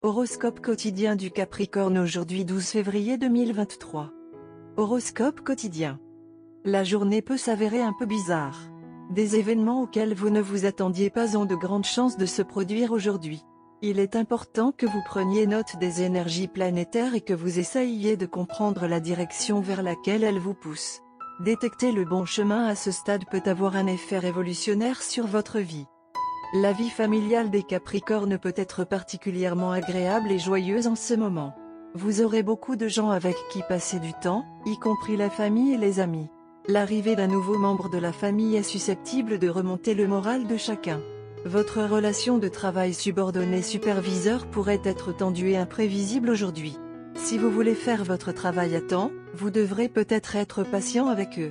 Horoscope quotidien du Capricorne aujourd'hui 12 février 2023. Horoscope quotidien. La journée peut s'avérer un peu bizarre. Des événements auxquels vous ne vous attendiez pas ont de grandes chances de se produire aujourd'hui. Il est important que vous preniez note des énergies planétaires et que vous essayiez de comprendre la direction vers laquelle elles vous poussent. Détecter le bon chemin à ce stade peut avoir un effet révolutionnaire sur votre vie. La vie familiale des Capricornes peut être particulièrement agréable et joyeuse en ce moment. Vous aurez beaucoup de gens avec qui passer du temps, y compris la famille et les amis. L'arrivée d'un nouveau membre de la famille est susceptible de remonter le moral de chacun. Votre relation de travail subordonné-superviseur pourrait être tendue et imprévisible aujourd'hui. Si vous voulez faire votre travail à temps, vous devrez peut-être être patient avec eux.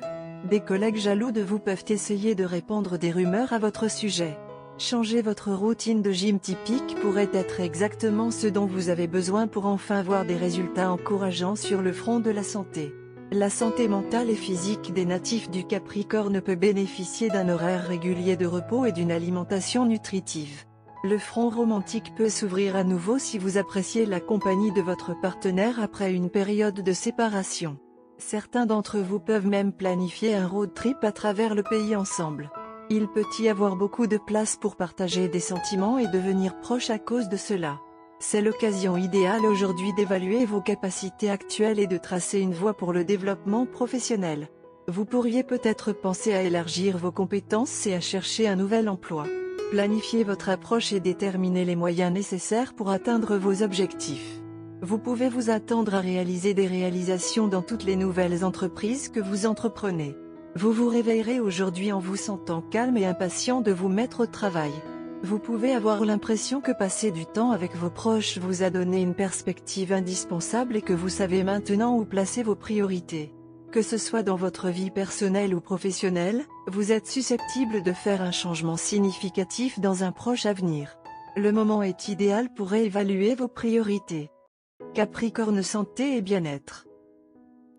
Des collègues jaloux de vous peuvent essayer de répandre des rumeurs à votre sujet. Changer votre routine de gym typique pourrait être exactement ce dont vous avez besoin pour enfin voir des résultats encourageants sur le front de la santé. La santé mentale et physique des natifs du Capricorne peut bénéficier d'un horaire régulier de repos et d'une alimentation nutritive. Le front romantique peut s'ouvrir à nouveau si vous appréciez la compagnie de votre partenaire après une période de séparation. Certains d'entre vous peuvent même planifier un road trip à travers le pays ensemble. Il peut y avoir beaucoup de place pour partager des sentiments et devenir proche à cause de cela. C'est l'occasion idéale aujourd'hui d'évaluer vos capacités actuelles et de tracer une voie pour le développement professionnel. Vous pourriez peut-être penser à élargir vos compétences et à chercher un nouvel emploi. Planifiez votre approche et déterminez les moyens nécessaires pour atteindre vos objectifs. Vous pouvez vous attendre à réaliser des réalisations dans toutes les nouvelles entreprises que vous entreprenez. Vous vous réveillerez aujourd'hui en vous sentant calme et impatient de vous mettre au travail. Vous pouvez avoir l'impression que passer du temps avec vos proches vous a donné une perspective indispensable et que vous savez maintenant où placer vos priorités. Que ce soit dans votre vie personnelle ou professionnelle, vous êtes susceptible de faire un changement significatif dans un proche avenir. Le moment est idéal pour réévaluer vos priorités. Capricorne santé et bien-être.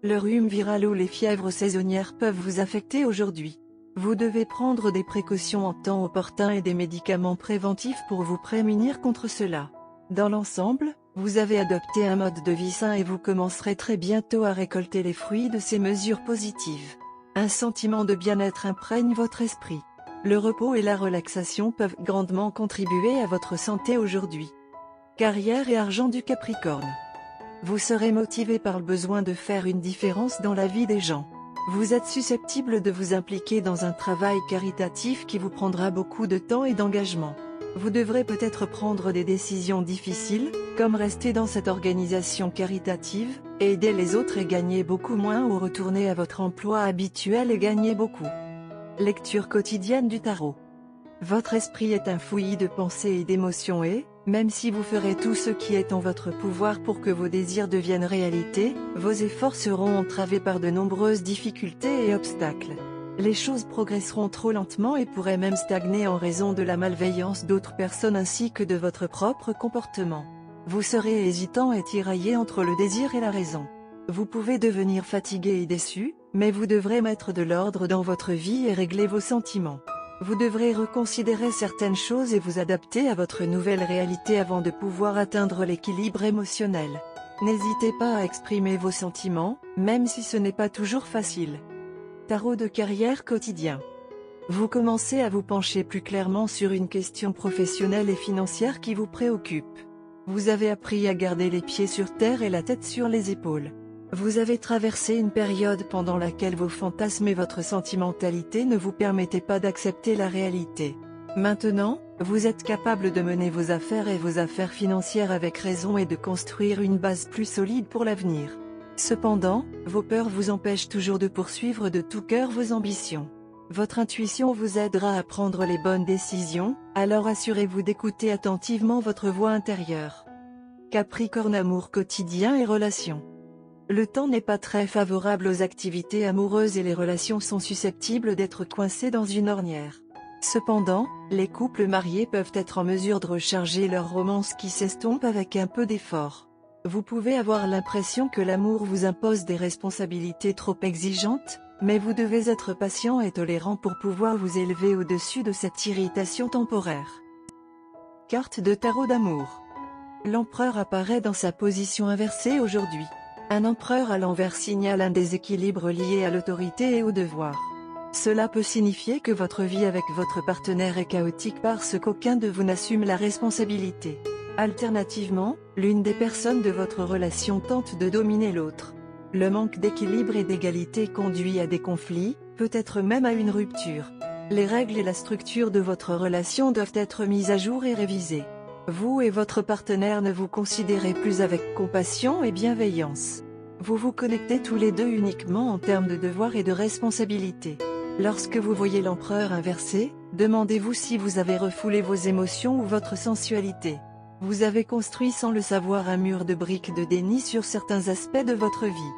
Le rhume viral ou les fièvres saisonnières peuvent vous affecter aujourd'hui. Vous devez prendre des précautions en temps opportun et des médicaments préventifs pour vous prémunir contre cela. Dans l'ensemble, vous avez adopté un mode de vie sain et vous commencerez très bientôt à récolter les fruits de ces mesures positives. Un sentiment de bien-être imprègne votre esprit. Le repos et la relaxation peuvent grandement contribuer à votre santé aujourd'hui. Carrière et argent du Capricorne. Vous serez motivé par le besoin de faire une différence dans la vie des gens. Vous êtes susceptible de vous impliquer dans un travail caritatif qui vous prendra beaucoup de temps et d'engagement. Vous devrez peut-être prendre des décisions difficiles, comme rester dans cette organisation caritative, aider les autres et gagner beaucoup moins ou retourner à votre emploi habituel et gagner beaucoup. Lecture quotidienne du tarot. Votre esprit est un fouillis de pensées et d'émotions et, même si vous ferez tout ce qui est en votre pouvoir pour que vos désirs deviennent réalité, vos efforts seront entravés par de nombreuses difficultés et obstacles. Les choses progresseront trop lentement et pourraient même stagner en raison de la malveillance d'autres personnes ainsi que de votre propre comportement. Vous serez hésitant et tiraillé entre le désir et la raison. Vous pouvez devenir fatigué et déçu, mais vous devrez mettre de l'ordre dans votre vie et régler vos sentiments. Vous devrez reconsidérer certaines choses et vous adapter à votre nouvelle réalité avant de pouvoir atteindre l'équilibre émotionnel. N'hésitez pas à exprimer vos sentiments, même si ce n'est pas toujours facile. Tarot de carrière quotidien. Vous commencez à vous pencher plus clairement sur une question professionnelle et financière qui vous préoccupe. Vous avez appris à garder les pieds sur terre et la tête sur les épaules. Vous avez traversé une période pendant laquelle vos fantasmes et votre sentimentalité ne vous permettaient pas d'accepter la réalité. Maintenant, vous êtes capable de mener vos affaires et vos affaires financières avec raison et de construire une base plus solide pour l'avenir. Cependant, vos peurs vous empêchent toujours de poursuivre de tout cœur vos ambitions. Votre intuition vous aidera à prendre les bonnes décisions, alors assurez-vous d'écouter attentivement votre voix intérieure. Capricorne amour quotidien et relations. Le temps n'est pas très favorable aux activités amoureuses et les relations sont susceptibles d'être coincées dans une ornière. Cependant, les couples mariés peuvent être en mesure de recharger leur romance qui s'estompe avec un peu d'effort. Vous pouvez avoir l'impression que l'amour vous impose des responsabilités trop exigeantes, mais vous devez être patient et tolérant pour pouvoir vous élever au-dessus de cette irritation temporaire. Carte de tarot d'amour. L'empereur apparaît dans sa position inversée aujourd'hui. Un empereur à l'envers signale un déséquilibre lié à l'autorité et au devoir. Cela peut signifier que votre vie avec votre partenaire est chaotique parce qu'aucun de vous n'assume la responsabilité. Alternativement, l'une des personnes de votre relation tente de dominer l'autre. Le manque d'équilibre et d'égalité conduit à des conflits, peut-être même à une rupture. Les règles et la structure de votre relation doivent être mises à jour et révisées. Vous et votre partenaire ne vous considérez plus avec compassion et bienveillance. Vous vous connectez tous les deux uniquement en termes de devoir et de responsabilité. Lorsque vous voyez l'empereur inversé, demandez-vous si vous avez refoulé vos émotions ou votre sensualité. Vous avez construit sans le savoir un mur de briques de déni sur certains aspects de votre vie.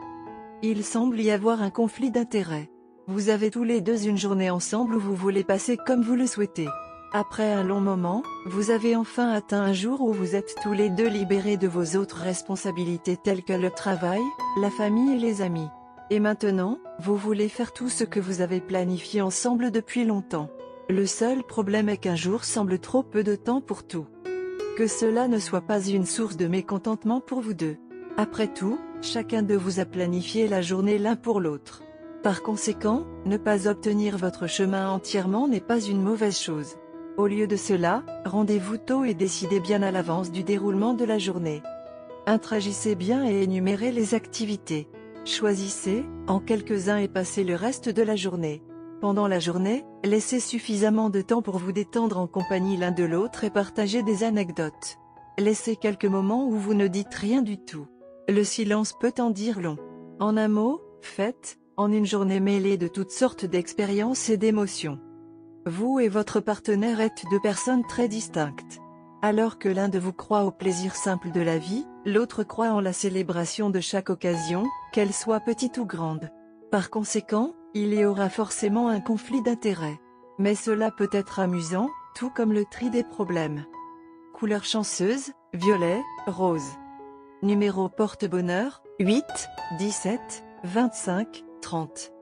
Il semble y avoir un conflit d'intérêts. Vous avez tous les deux une journée ensemble où vous voulez passer comme vous le souhaitez. Après un long moment, vous avez enfin atteint un jour où vous êtes tous les deux libérés de vos autres responsabilités telles que le travail, la famille et les amis. Et maintenant, vous voulez faire tout ce que vous avez planifié ensemble depuis longtemps. Le seul problème est qu'un jour semble trop peu de temps pour tout. Que cela ne soit pas une source de mécontentement pour vous deux. Après tout, chacun de vous a planifié la journée l'un pour l'autre. Par conséquent, ne pas obtenir votre chemin entièrement n'est pas une mauvaise chose. Au lieu de cela, rendez-vous tôt et décidez bien à l'avance du déroulement de la journée. Interagissez bien et énumérez les activités. Choisissez, en quelques-uns et passez le reste de la journée. Pendant la journée, laissez suffisamment de temps pour vous détendre en compagnie l'un de l'autre et partager des anecdotes. Laissez quelques moments où vous ne dites rien du tout. Le silence peut en dire long. En un mot, faites, en une journée mêlée de toutes sortes d'expériences et d'émotions. Vous et votre partenaire êtes deux personnes très distinctes. Alors que l'un de vous croit au plaisir simple de la vie, l'autre croit en la célébration de chaque occasion, qu'elle soit petite ou grande. Par conséquent, il y aura forcément un conflit d'intérêts. Mais cela peut être amusant, tout comme le tri des problèmes. Couleur chanceuse, violet, rose. Numéro porte-bonheur, 8, 17, 25, 30.